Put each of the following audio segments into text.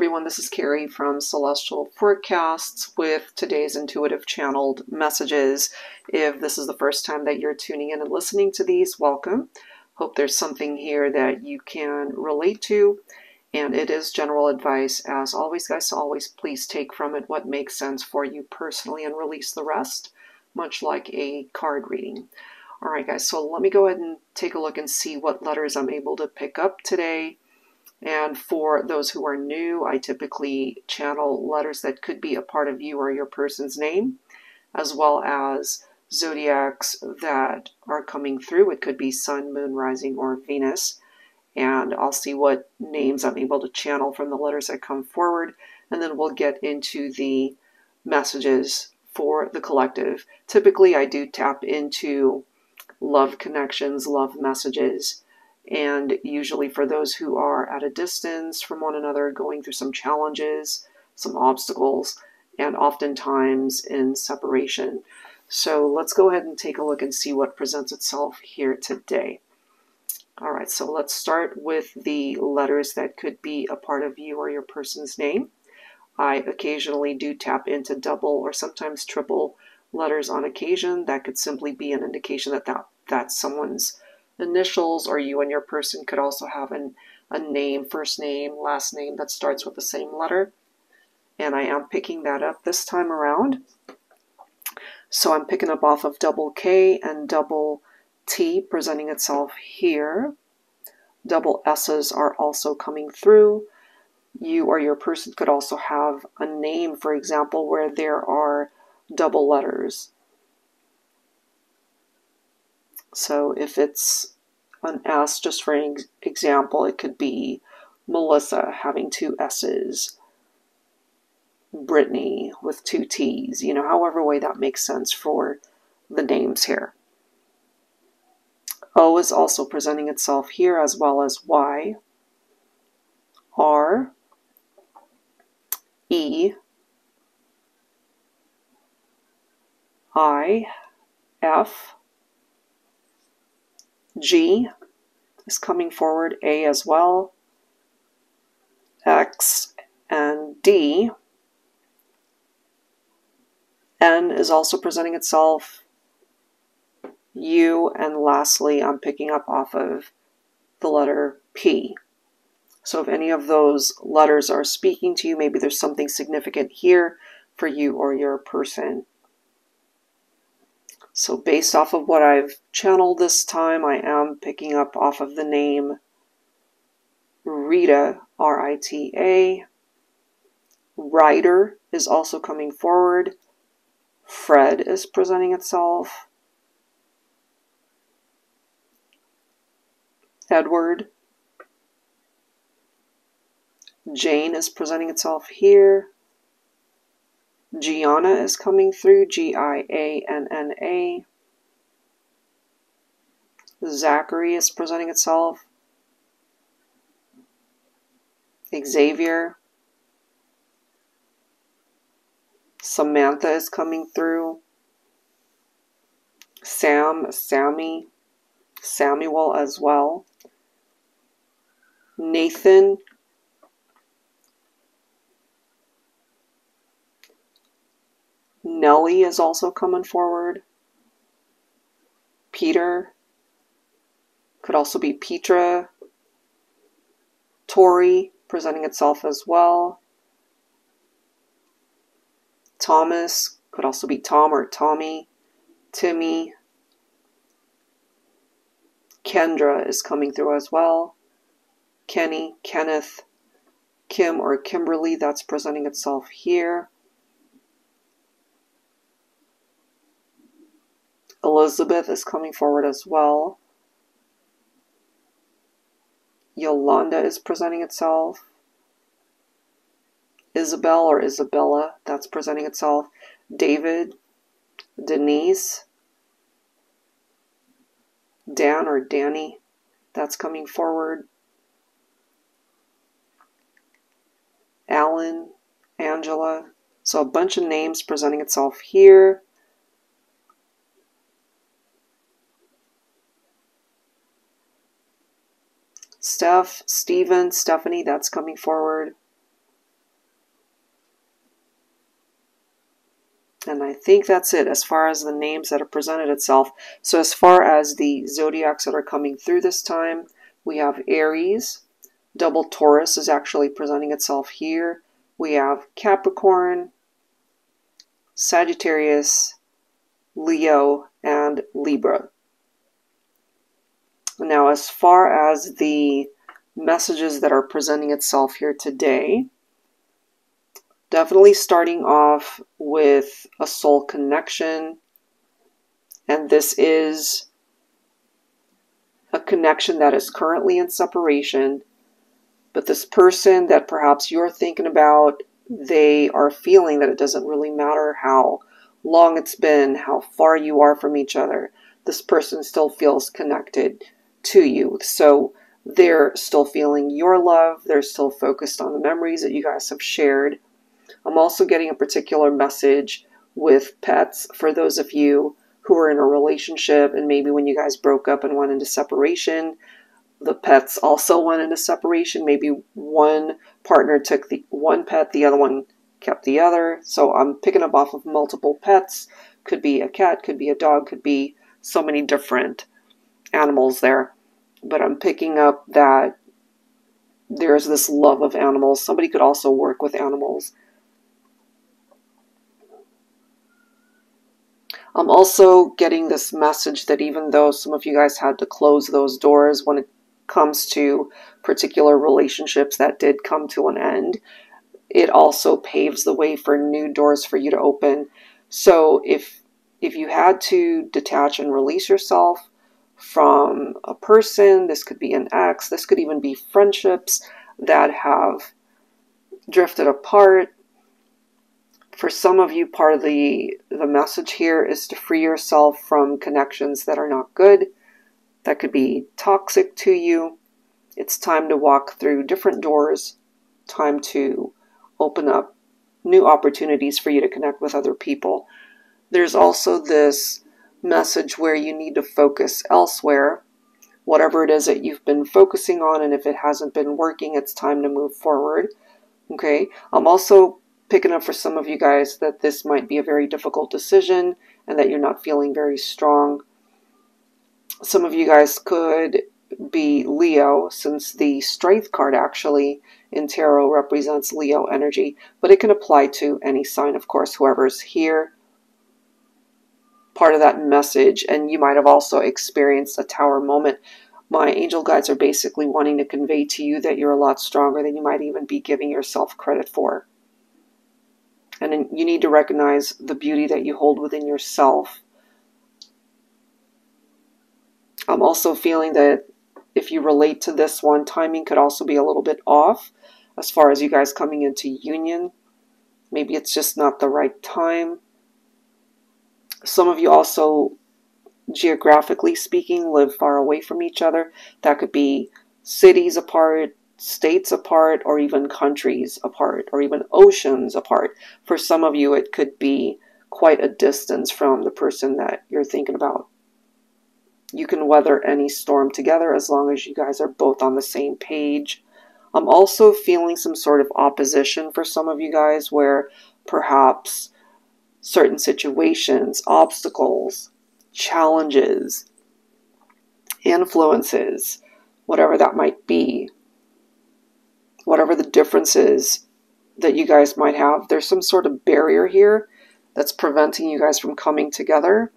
everyone, this is Carrie from Celestial Forecasts with today's intuitive channeled messages. If this is the first time that you're tuning in and listening to these, welcome. Hope there's something here that you can relate to, and it is general advice as always, guys, so always please take from it what makes sense for you personally and release the rest, much like a card reading. Alright guys, so let me go ahead and take a look and see what letters I'm able to pick up today. And for those who are new, I typically channel letters that could be a part of you or your person's name, as well as zodiacs that are coming through. It could be Sun, Moon, Rising, or Venus. And I'll see what names I'm able to channel from the letters that come forward. And then we'll get into the messages for the collective. Typically, I do tap into love connections, love messages. And usually for those who are at a distance from one another, going through some challenges, some obstacles, and oftentimes in separation. So let's go ahead and take a look and see what presents itself here today. All right, so let's start with the letters that could be a part of you or your person's name. I occasionally do tap into double or sometimes triple letters on occasion. That could simply be an indication that that's someone's initials, or you and your person could also have a name, first name, last name that starts with the same letter. And I am picking that up this time around. So I'm picking up off of double K and double T presenting itself here. Double S's are also coming through. You or your person could also have a name, for example, where there are double letters. So if it's an S, just for an example, it could be Melissa having two S's, Brittany with two T's, you know, however way that makes sense for the names here. O is also presenting itself here, as well as Y, R, E, I, F, G is coming forward, A as well, X and D. N is also presenting itself, U, and lastly I'm picking up off of the letter P. So if any of those letters are speaking to you, maybe there's something significant here for you or your person. So based off of what I've channeled this time, I am picking up off of the name Rita, R-I-T-A. Ryder is also coming forward. Fred is presenting itself. Edward. Jane is presenting itself here. Gianna is coming through, G-I-A-N-N-A. Zachary is presenting itself. Xavier. Samantha is coming through. Sam, Sammy, Samuel as well. Nathan. Nellie is also coming forward. Peter. Could also be Petra. Tori presenting itself as well. Thomas. Could also be Tom or Tommy. Timmy. Kendra is coming through as well. Kenny, Kenneth. Kim or Kimberly, that's presenting itself here. Elizabeth is coming forward as well. Yolanda is presenting itself. Isabel or Isabella, that's presenting itself. David, Denise. Dan or Danny, that's coming forward. Alan, Angela. So a bunch of names presenting itself here. Steph, Stephen, Stephanie, that's coming forward. And I think that's it as far as the names that have presented itself. So as far as the zodiacs that are coming through this time, we have Aries. Double Taurus is actually presenting itself here. We have Capricorn, Sagittarius, Leo, and Libra. Now, as far as the messages that are presenting itself here today, definitely starting off with a soul connection. And this is a connection that is currently in separation. But this person that perhaps you're thinking about, they are feeling that it doesn't really matter how long it's been, how far you are from each other. This person still feels connected to you. So they're still feeling your love. They're still focused on the memories that you guys have shared. I'm also getting a particular message with pets for those of you who are in a relationship and maybe when you guys broke up and went into separation, the pets also went into separation. Maybe one partner took the one pet, the other one kept the other. So I'm picking up off of multiple pets. Could be a cat, could be a dog, could be so many different animals there. But I'm picking up that there's this love of animals. Somebody could also work with animals. I'm also getting this message that even though some of you guys had to close those doors when it comes to particular relationships that did come to an end, it also paves the way for new doors for you to open. So if you had to detach and release yourself from a person, this could be an ex, this could even be friendships that have drifted apart. For some of you, part of the message here is to free yourself from connections that are not good, that could be toxic to you. It's time to walk through different doors, time to open up new opportunities for you to connect with other people. There's also this message where you need to focus elsewhere, whatever it is that you've been focusing on, and if it hasn't been working, it's time to move forward. Okay, I'm also picking up for some of you guys that this might be a very difficult decision and that you're not feeling very strong. Some of you guys could be Leo, since the Strength card actually in tarot represents Leo energy, but it can apply to any sign, of course, whoever's here. Part of that message, and you might have also experienced a tower moment. My angel guides are basically wanting to convey to you that you're a lot stronger than you might even be giving yourself credit for. And you need to recognize the beauty that you hold within yourself. I'm also feeling that if you relate to this one, timing could also be a little bit off as far as you guys coming into union. Maybe it's just not the right time. Some of you also, geographically speaking, live far away from each other. That could be cities apart, states apart, or even countries apart, or even oceans apart. For some of you, it could be quite a distance from the person that you're thinking about. You can weather any storm together as long as you guys are both on the same page. I'm also feeling some sort of opposition for some of you guys where perhaps certain situations, obstacles, challenges, influences, whatever that might be, whatever the differences that you guys might have, there's some sort of barrier here that's preventing you guys from coming together.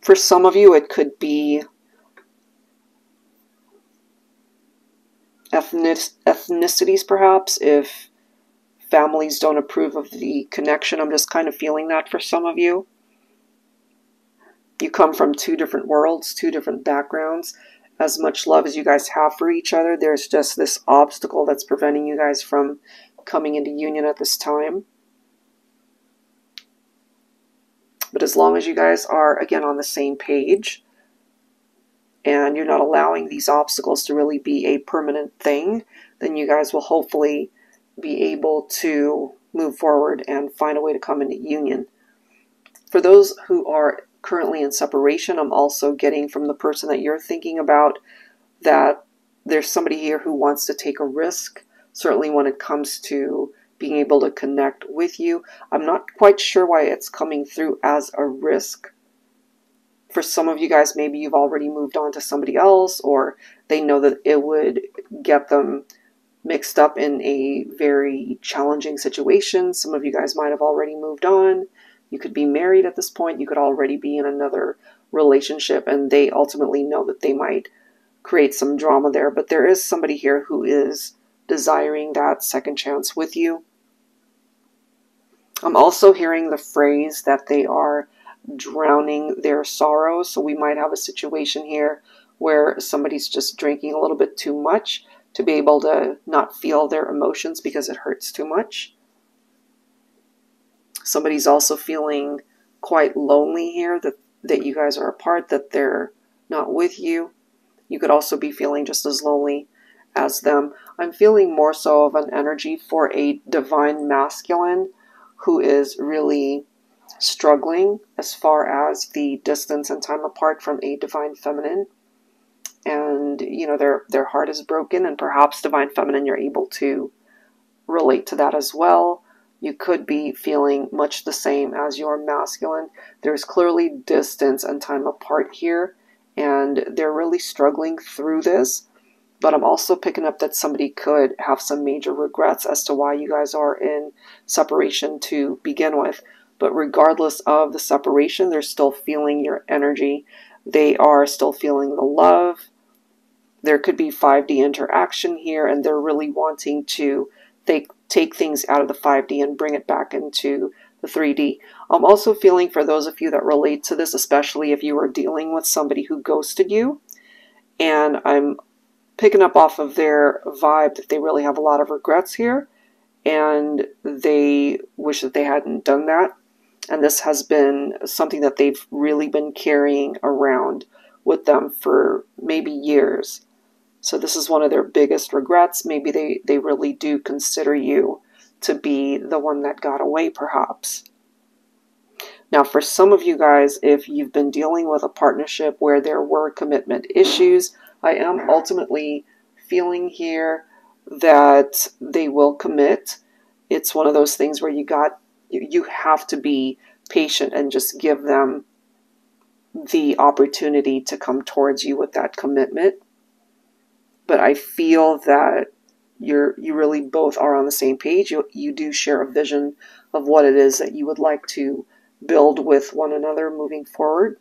For some of you, it could be ethnicities, perhaps, if families don't approve of the connection. I'm just kind of feeling that for some of you. You come from two different worlds, two different backgrounds. As much love as you guys have for each other, there's just this obstacle that's preventing you guys from coming into union at this time. But as long as you guys are, again, on the same page, and you're not allowing these obstacles to really be a permanent thing, then you guys will hopefully be able to move forward and find a way to come into union. For those who are currently in separation, I'm also getting from the person that you're thinking about that there's somebody here who wants to take a risk, certainly when it comes to being able to connect with you. I'm not quite sure why it's coming through as a risk. For some of you guys, maybe you've already moved on to somebody else, or they know that it would get them mixed up in a very challenging situation. Some of you guys might have already moved on. You could be married at this point. You could already be in another relationship, and they ultimately know that they might create some drama there. But there is somebody here who is desiring that second chance with you. I'm also hearing the phrase that they are drowning their sorrow. So we might have a situation here where somebody's just drinking a little bit too much to be able to not feel their emotions because it hurts too much. Somebody's also feeling quite lonely here, that you guys are apart, that they're not with you. You could also be feeling just as lonely as them. I'm feeling more so of an energy for a divine masculine who is really struggling as far as the distance and time apart from a divine feminine. And, you know, their heart is broken, and perhaps divine feminine, you're able to relate to that as well. You could be feeling much the same as your masculine. There's clearly distance and time apart here, and they're really struggling through this. But I'm also picking up that somebody could have some major regrets as to why you guys are in separation to begin with. But regardless of the separation, they're still feeling your energy. They are still feeling the love. There could be 5D interaction here, and they're really wanting to take things out of the 5D and bring it back into the 3D. I'm also feeling for those of you that relate to this, especially if you are dealing with somebody who ghosted you, and I'm picking up off of their vibe that they really have a lot of regrets here, and they wish that they hadn't done that. And this has been something that they've really been carrying around with them for maybe years. So this is one of their biggest regrets. Maybe they really do consider you to be the one that got away, perhaps. Now, for some of you guys, if you've been dealing with a partnership where there were commitment issues, I am ultimately feeling here that they will commit. It's one of those things where you have to be patient and just give them the opportunity to come towards you with that commitment. But I feel that you really both are on the same page. You do share a vision of what it is that you would like to build with one another moving forward.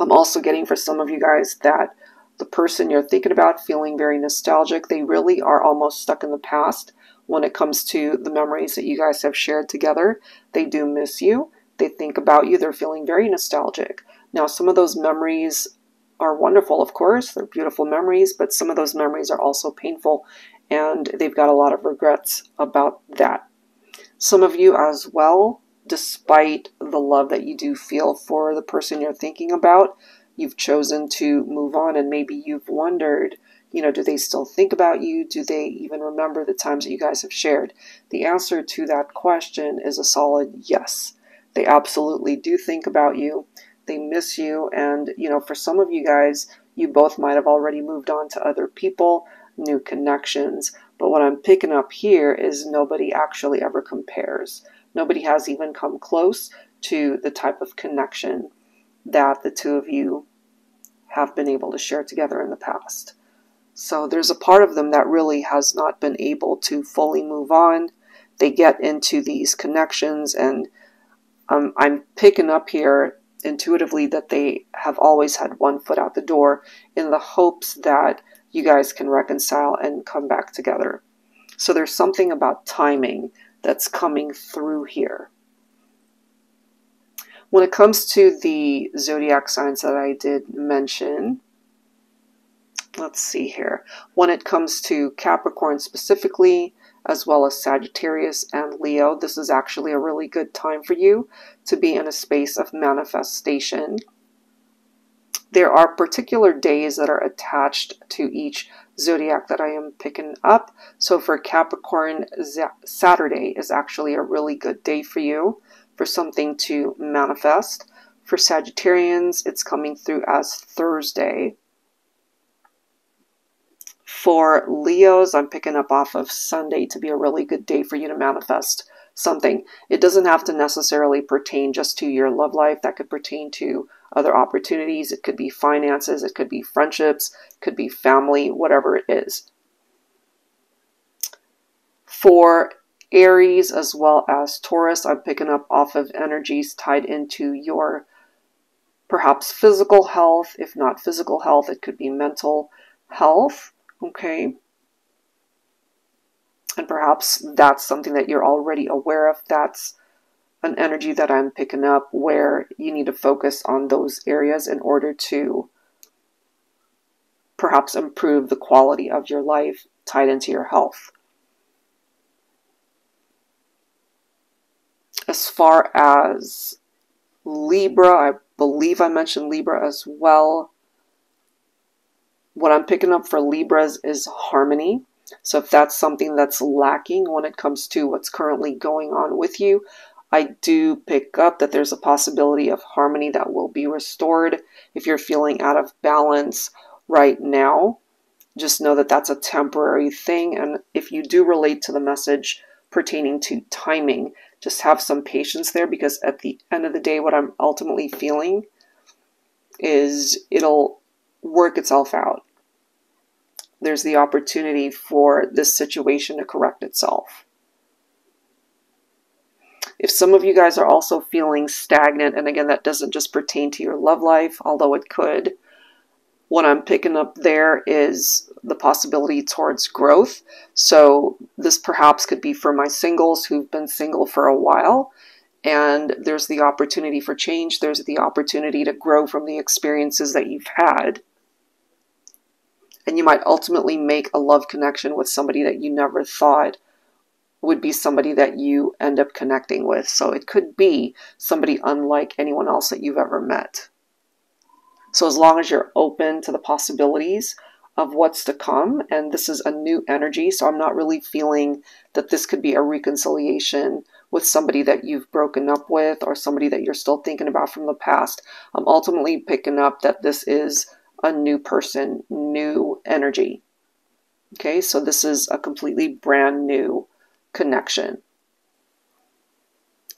I'm also getting for some of you guys that the person you're thinking about, feeling very nostalgic, they really are almost stuck in the past when it comes to the memories that you guys have shared together. They do miss you. They think about you. They're feeling very nostalgic. Now, some of those memories are wonderful, of course. They're beautiful memories, but some of those memories are also painful, and they've got a lot of regrets about that. Some of you as well, despite the love that you do feel for the person you're thinking about, you've chosen to move on, and maybe you've wondered, you know, do they still think about you? Do they even remember the times that you guys have shared? The answer to that question is a solid yes. They absolutely do think about you. They miss you, and, you know, for some of you guys, you both might have already moved on to other people, new connections, but what I'm picking up here is nobody actually ever compares. Nobody has even come close to the type of connection that the two of you have been able to share together in the past. So there's a part of them that really has not been able to fully move on. They get into these connections, and I'm picking up here intuitively that they have always had one foot out the door in the hopes that you guys can reconcile and come back together. So there's something about timing that's coming through here. When it comes to the zodiac signs that I did mention, let's see here. When it comes to Capricorn specifically, as well as Sagittarius and Leo, this is actually a really good time for you to be in a space of manifestation. There are particular days that are attached to each zodiac that I am picking up. So for Capricorn, Saturday is actually a really good day for you for something to manifest. For Sagittarians, it's coming through as Thursday. For Leos, I'm picking up off of Sunday to be a really good day for you to manifest something. It doesn't have to necessarily pertain just to your love life. That could pertain to other opportunities. It could be finances. It could be friendships. It could be family, whatever it is. For Aries as well as Taurus, I'm picking up off of energies tied into your perhaps physical health. If not physical health, it could be mental health. Okay. And perhaps that's something that you're already aware of. That's an energy that I'm picking up where you need to focus on those areas in order to perhaps improve the quality of your life tied into your health. As far as Libra, I believe I mentioned Libra as well. What I'm picking up for Libras is harmony. So if that's something that's lacking when it comes to what's currently going on with you, I do pick up that there's a possibility of harmony that will be restored. If you're feeling out of balance right now, just know that that's a temporary thing. And if you do relate to the message pertaining to timing, just have some patience there, because at the end of the day, what I'm ultimately feeling is it'll work itself out. There's the opportunity for this situation to correct itself. If some of you guys are also feeling stagnant, and again, that doesn't just pertain to your love life, although it could, what I'm picking up there is the possibility towards growth. So this perhaps could be for my singles who've been single for a while, and there's the opportunity for change. There's the opportunity to grow from the experiences that you've had. And you might ultimately make a love connection with somebody that you never thought would be somebody that you end up connecting with. So it could be somebody unlike anyone else that you've ever met. So as long as you're open to the possibilities of what's to come, and this is a new energy, so I'm not really feeling that this could be a reconciliation with somebody that you've broken up with or somebody that you're still thinking about from the past. I'm ultimately picking up that this is a new person, new energy. Okay, so this is a completely brand new connection.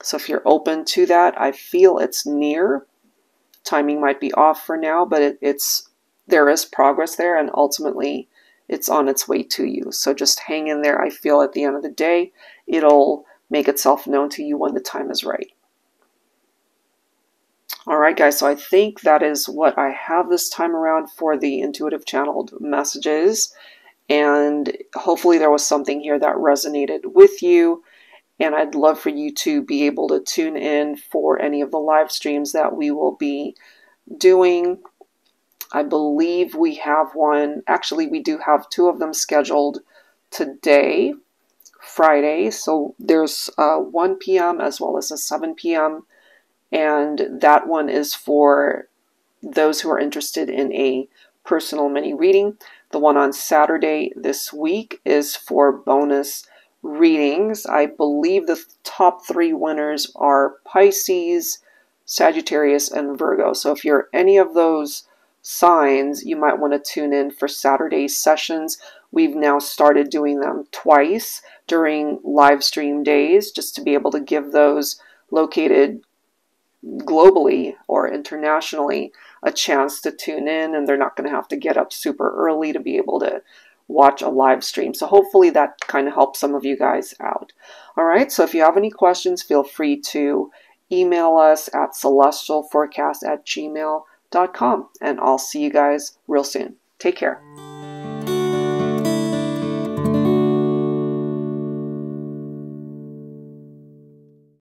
So if you're open to that, I feel it's near. Timing might be off for now, but there is progress there, and ultimately it's on its way to you. So just hang in there. I feel at the end of the day, it'll make itself known to you when the time is right. All right, guys, so I think that is what I have this time around for the intuitive channeled messages. And hopefully there was something here that resonated with you. And I'd love for you to be able to tune in for any of the live streams that we will be doing. I believe we have one. Actually, we do have two of them scheduled today, Friday. So there's 1 p.m. as well as a 7 p.m. And that one is for those who are interested in a personal mini reading. The one on Saturday this week is for bonus readings. I believe the top 3 winners are Pisces, Sagittarius, and Virgo. So if you're any of those signs, you might want to tune in for Saturday sessions. We've now started doing them twice during live stream days, just to be able to give those located globally or internationally a chance to tune in, and they're not going to have to get up super early to be able to watch a live stream. So hopefully that kind of helps some of you guys out. All right, so if you have any questions, feel free to email us at celestialforecast@gmail.com, and I'll see you guys real soon. Take care.